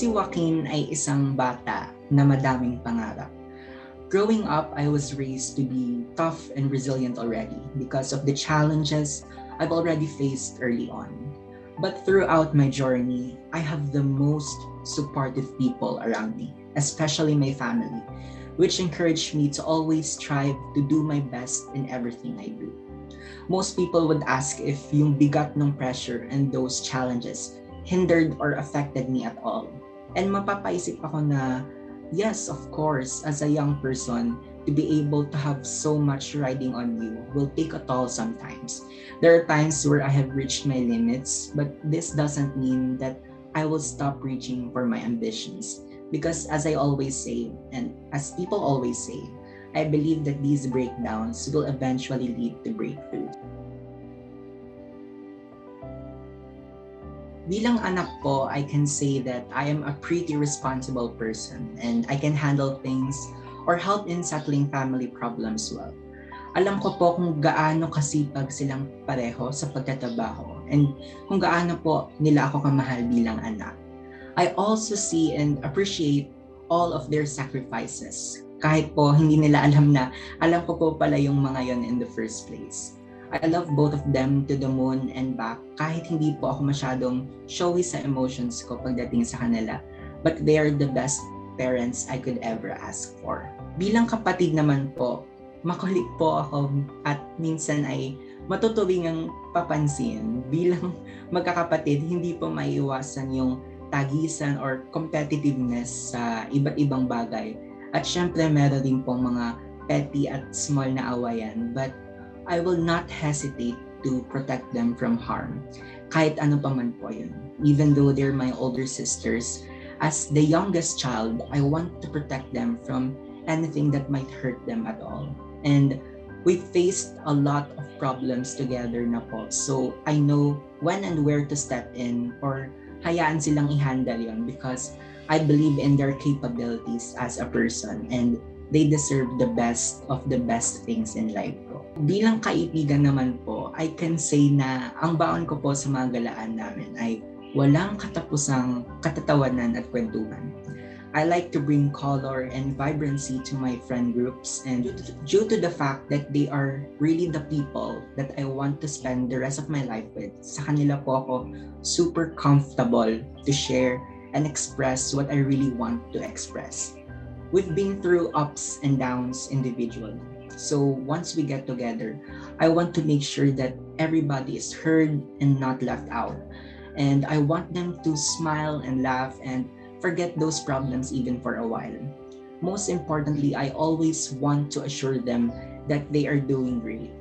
Si Joaquin ay isang bata na madaming pangarap. Growing up, I was raised to be tough and resilient already because of the challenges I've already faced early on. But throughout my journey, I have the most supportive people around me, especially my family, which encouraged me to always strive to do my best in everything I do. Most people would ask if yung bigat ng pressure and those challenges hindered or affected me at all. And mapapaisip ako na, yes, of course, as a young person, to be able to have so much riding on you will take a toll sometimes. There are times where I have reached my limits, but this doesn't mean that I will stop reaching for my ambitions. Because as I always say, and as people always say, I believe that these breakdowns will eventually lead to breakthroughs. Bilang anak ko, I can say that I am a pretty responsible person and I can handle things or help in settling family problems well. Alam ko po kung gaano kasipag silang pareho sa pagtatrabaho and kung gaano po nila ako kamahal bilang anak. I also see and appreciate all of their sacrifices. Kahit po hindi nila alam na alam ko po pala yung mga yon in the first place. I love both of them to the moon and back kahit hindi po ako masyadong showy sa emotions ko pagdating sa kanila. But they are the best parents I could ever ask for. Bilang kapatid naman po, makulit po ako at minsan ay matutuwing ang papansin. Bilang magkakapatid, hindi po maiiwasan yung tagisan or competitiveness sa iba't ibang bagay. At syempre meron din pong mga petty at small na awayan. But I will not hesitate to protect them from harm. Kahit ano pa man po yun. Even though they're my older sisters, as the youngest child, I want to protect them from anything that might hurt them at all. And we faced a lot of problems together na po. So I know when and where to step in or hayaan silang i-handle yun because I believe in their capabilities as a person and they deserve the best of the best things in life ko. Bilang kaibigan naman po, I can say na ang baon ko po sa mga galaan namin ay walang katapusang katatawanan at kwentuhan. I like to bring color and vibrancy to my friend groups and due to the fact that they are really the people that I want to spend the rest of my life with, sa kanila po ako super comfortable to share and express what I really want to express. We've been through ups and downs individually. So once we get together, I want to make sure that everybody is heard and not left out. And I want them to smile and laugh and forget those problems even for a while. Most importantly, I always want to assure them that they are doing great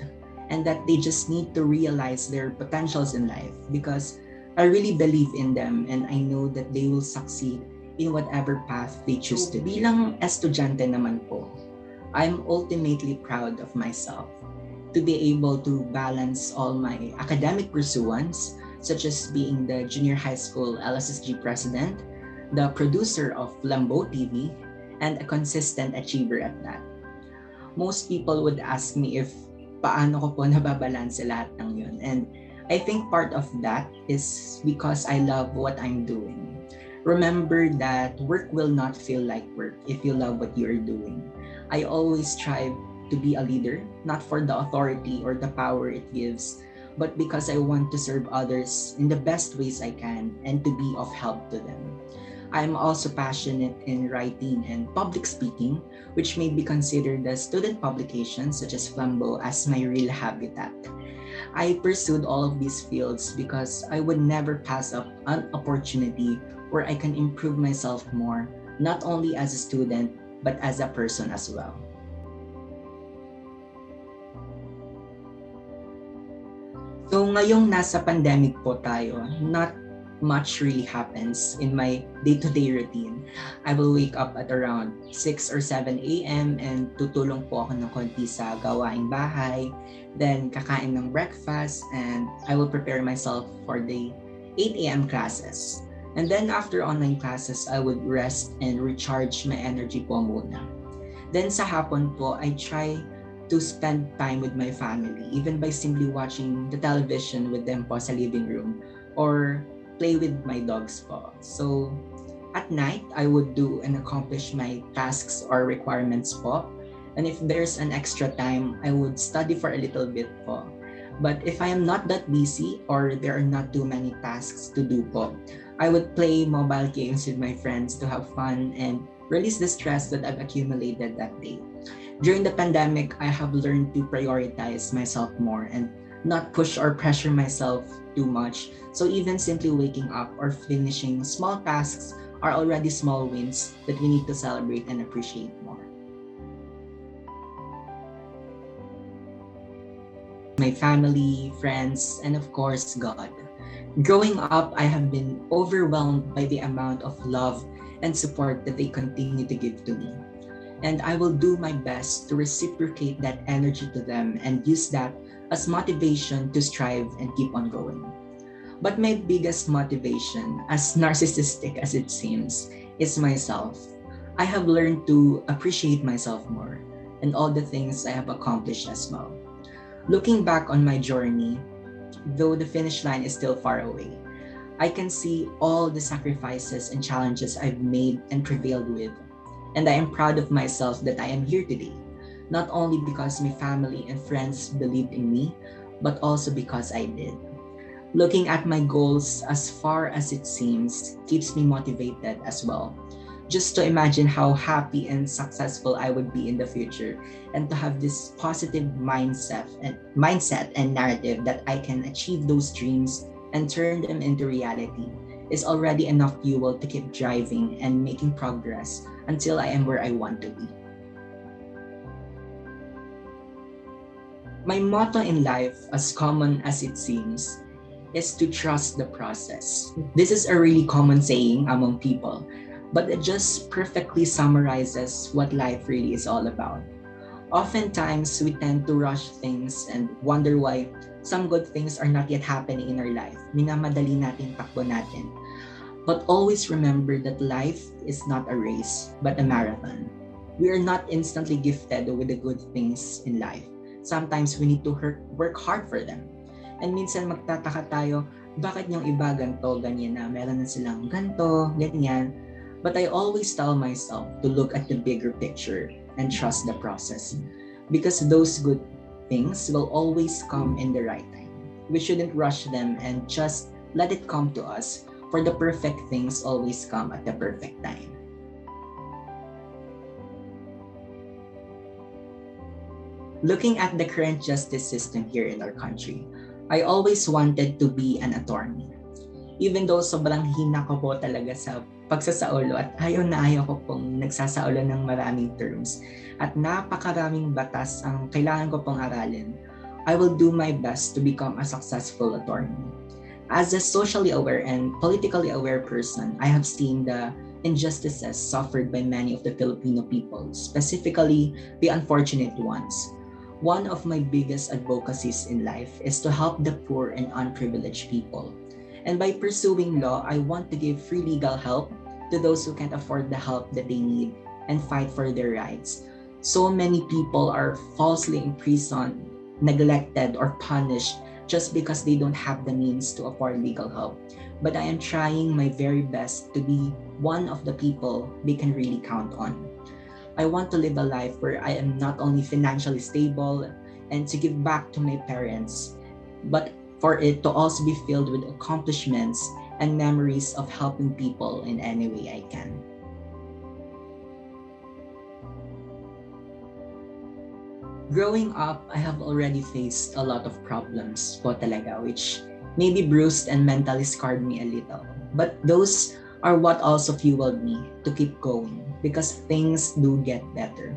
and that they just need to realize their potentials in life because I really believe in them and I know that they will succeed in whatever path they choose to. Bilang estudyante naman po, I'm ultimately proud of myself to be able to balance all my academic pursuits such as being the junior high school LSSG president, the producer of Lambo TV, and a consistent achiever at that. Most people would ask me if paano ko po nababalanse lahat ng yun. And I think part of that is because I love what I'm doing. Remember that work will not feel like work if you love what you're doing. I always strive to be a leader, not for the authority or the power it gives, but because I want to serve others in the best ways I can and to be of help to them. I'm also passionate in writing and public speaking, which may be considered as student publications such as Flambeau as my real habitat. I pursued all of these fields because I would never pass up an opportunity where I can improve myself more, not only as a student, but as a person as well. So ngayong nasa pandemic po tayo, not much really happens in my day-to-day routine. I will wake up at around 6 or 7 a.m. and tutulong po ako ng konti sa gawaing bahay. Then kakain ng breakfast and I will prepare myself for the 8 a.m. classes. And then after online classes, I would rest and recharge my energy po muna. Then sa hapon po, I try to spend time with my family, even by simply watching the television with them po sa living room or play with my dogs po. So At night, I would do and accomplish my tasks or requirements po. And if there's an extra time, I would study for a little bit po. But if I am not that busy or there are not too many tasks to do po, I would play mobile games with my friends to have fun and release the stress that I've accumulated that day. During the pandemic, I have learned to prioritize myself more and not push or pressure myself too much. So even simply waking up or finishing small tasks are already small wins that we need to celebrate and appreciate more. My family, friends, and of course, God. Growing up, I have been overwhelmed by the amount of love and support that they continue to give to me. And I will do my best to reciprocate that energy to them and use that as motivation to strive and keep on going. But my biggest motivation, as narcissistic as it seems, is myself. I have learned to appreciate myself more and all the things I have accomplished as well. Looking back on my journey, though the finish line is still far away, I can see all the sacrifices and challenges I've made and prevailed with. And I am proud of myself that I am here today, not only because my family and friends believed in me, but also because I did. Looking at my goals, as far as it seems, keeps me motivated as well. Just to imagine how happy and successful I would be in the future, and to have this positive mindset and narrative that I can achieve those dreams and turn them into reality is already enough fuel to keep driving and making progress until I am where I want to be. My motto in life, as common as it seems, is to trust the process. This is a really common saying among people, but it just perfectly summarizes what life really is all about. Oftentimes, we tend to rush things and wonder why some good things are not yet happening in our life. Minamadali natin takbo natin. But always remember that life is not a race, but a marathon. We are not instantly gifted with the good things in life. Sometimes we need to work hard for them. And minsan magtataka tayo, bakit yung iba ganto, ganyan na, meron na silang ganto, ganyan. But I always tell myself to look at the bigger picture and trust the process. Because those good things will always come in the right time. We shouldn't rush them and just let it come to us, for the perfect things always come at the perfect time. Looking at the current justice system here in our country, I always wanted to be an attorney. Even though sobrang hina ko po talaga sa pagsasaulo at ayaw na ayaw ko pong nagsasaulo ng maraming terms at napakaraming batas ang kailangan ko pong aralin, I will do my best to become a successful attorney. As a socially aware and politically aware person, I have seen the injustices suffered by many of the Filipino people, specifically the unfortunate ones. One of my biggest advocacies in life is to help the poor and unprivileged people. And by pursuing law, I want to give free legal help to those who can't afford the help that they need and fight for their rights. So many people are falsely imprisoned, neglected, or punished just because they don't have the means to afford legal help. But I am trying my very best to be one of the people they can really count on. I want to live a life where I am not only financially stable and to give back to my parents, but for it to also be filled with accomplishments and memories of helping people in any way I can. Growing up, I have already faced a lot of problems po talaga, which maybe bruised and mentally scarred me a little. But those are what also fueled me to keep going, because things do get better.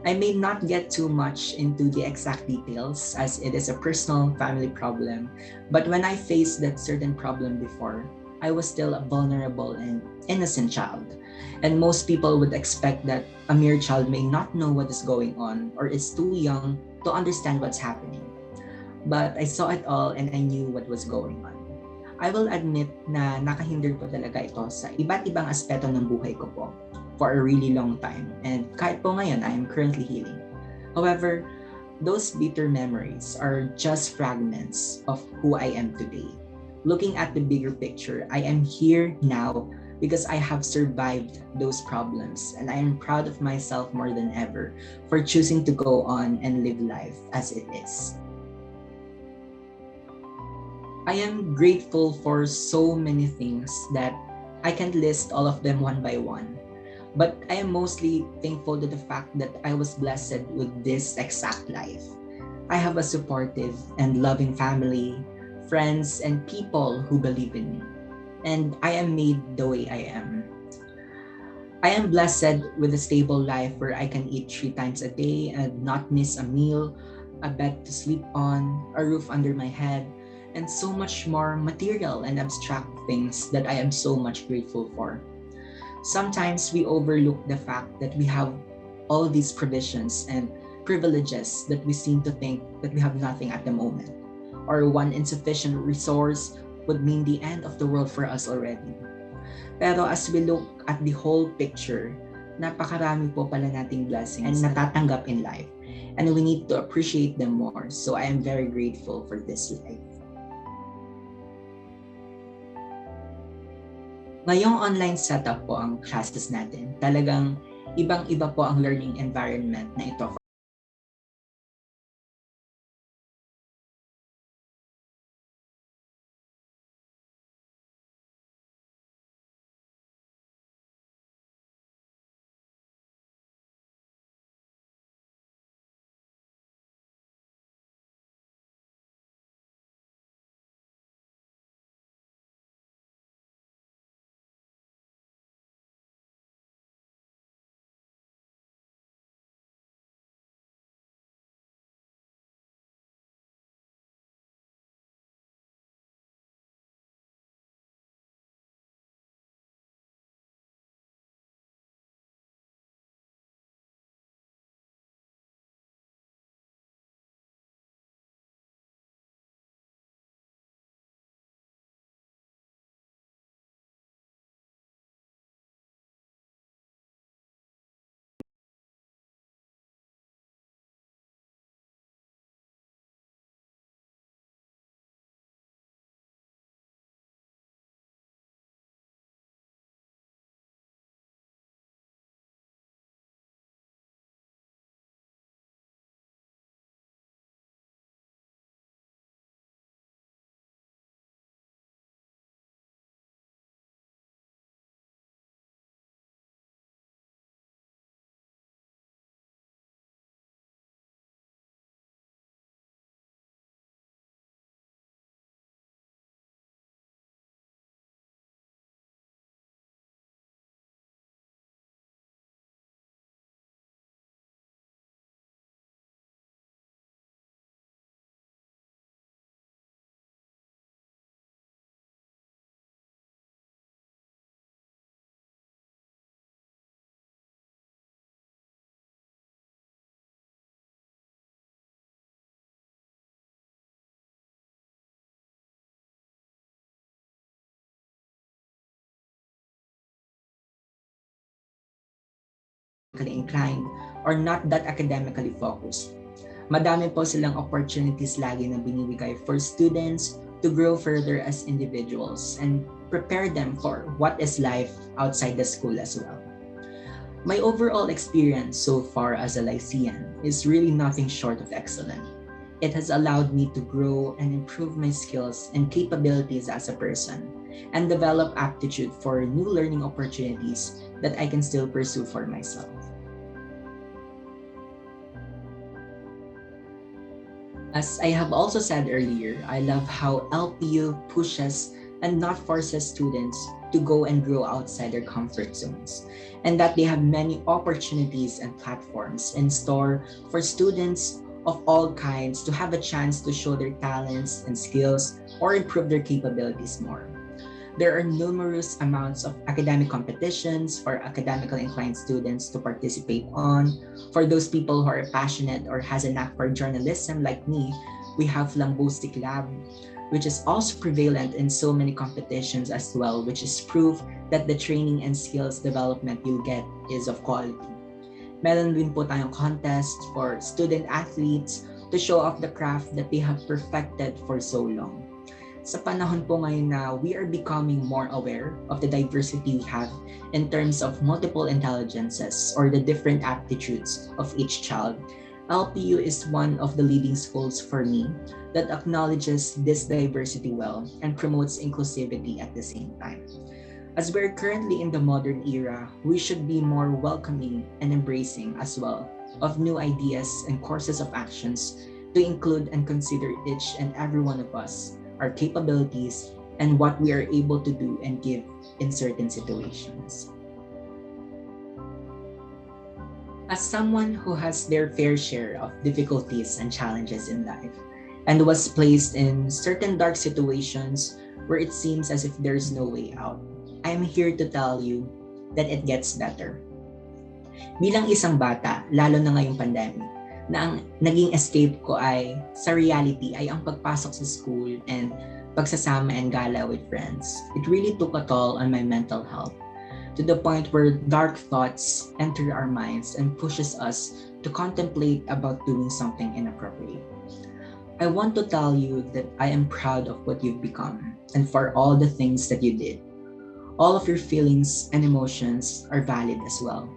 I may not get too much into the exact details as it is a personal family problem, but when I faced that certain problem before, I was still a vulnerable and innocent child. And most people would expect that a mere child may not know what is going on or is too young to understand what's happening. But I saw it all and I knew what was going on. I will admit na nakahinder po talaga ito sa iba't ibang aspeto ng buhay ko po for a really long time. And kahit po ngayon, I am currently healing. However, those bitter memories are just fragments of who I am today. Looking at the bigger picture, I am here now because I have survived those problems, and I am proud of myself more than ever for choosing to go on and live life as it is. I am grateful for so many things that I can't list all of them one by one. But I am mostly thankful to the fact that I was blessed with this exact life. I have a supportive and loving family, friends, and people who believe in me. And I am made the way I am. I am blessed with a stable life where I can eat 3 times a day and not miss a meal, a bed to sleep on, a roof under my head, and so much more material and abstract things that I am so much grateful for. Sometimes we overlook the fact that we have all these provisions and privileges that we seem to think that we have nothing at the moment, or one insufficient resource would mean the end of the world for us already. Pero as we look at the whole picture, napakarami po pala nating blessings and natatanggap in life. And we need to appreciate them more. So I am very grateful for this life. Ngayong online setup po ang classes natin. Talagang ibang-iba po ang learning environment na ito. Inclined or not that academically focused. Madami po silang opportunities lagi na binibigay for students to grow further as individuals and prepare them for what is life outside the school as well. My overall experience so far as a Lycean is really nothing short of excellent. It has allowed me to grow and improve my skills and capabilities as a person and develop aptitude for new learning opportunities that I can still pursue for myself. As I have also said earlier, I love how LPU pushes and not forces students to go and grow outside their comfort zones, and that they have many opportunities and platforms in store for students of all kinds to have a chance to show their talents and skills or improve their capabilities more. There are numerous amounts of academic competitions for academically inclined students to participate on. For those people who are passionate or has a knack for journalism like me, we have Linguistic Lab, which is also prevalent in so many competitions as well, which is proof that the training and skills development you'll get is of quality. Meron din po tayong contest for student athletes to show off the craft that they have perfected for so long. Sa panahon po ngayon na we are becoming more aware of the diversity we have in terms of multiple intelligences or the different aptitudes of each child, LPU is one of the leading schools for me that acknowledges this diversity well and promotes inclusivity at the same time. As we're currently in the modern era, we should be more welcoming and embracing as well of new ideas and courses of actions to include and consider each and every one of us, our capabilities, and what we are able to do and give in certain situations. As someone who has their fair share of difficulties and challenges in life, and was placed in certain dark situations where it seems as if there's no way out, I am here to tell you that it gets better. Bilang isang bata, lalo na ngayong pandemic, na ang naging escape ko ay sa reality ay ang pagpasok sa school and pagsasama and gala with friends. It really took a toll on my mental health to the point where dark thoughts enter our minds and pushes us to contemplate about doing something inappropriate. I want to tell you that I am proud of what you've become and for all the things that you did. All of your feelings and emotions are valid as well.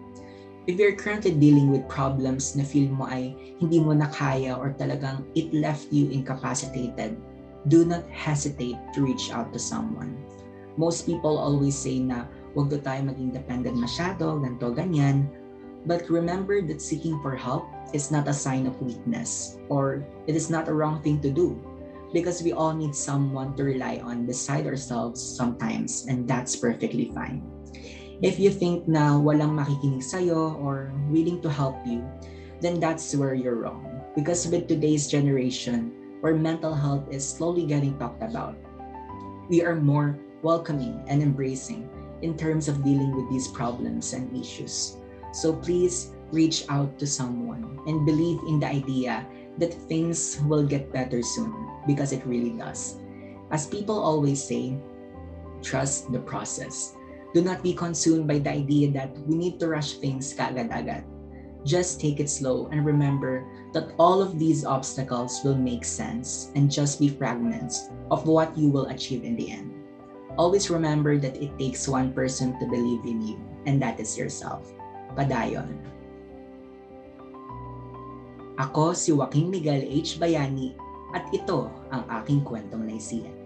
If you're currently dealing with problems na feel mo ay hindi mo na kaya or talagang it left you incapacitated, do not hesitate to reach out to someone. Most people always say na huwag daw tayo maging dependent masyado, ganito, ganyan. But remember that seeking for help is not a sign of weakness or it is not a wrong thing to do because we all need someone to rely on beside ourselves sometimes, and that's perfectly fine. If you think na walang makikinig sa'yo or willing to help you, then that's where you're wrong. Because with today's generation, where mental health is slowly getting talked about, we are more welcoming and embracing in terms of dealing with these problems and issues. So please reach out to someone and believe in the idea that things will get better soon, because it really does. As people always say, trust the process. Do not be consumed by the idea that we need to rush things kaagad-agad. Just take it slow and remember that all of these obstacles will make sense and just be fragments of what you will achieve in the end. Always remember that it takes one person to believe in you, and that is yourself. Padayon. Ako si Joaquin Bayani at ito ang aking kwentong naisiyan.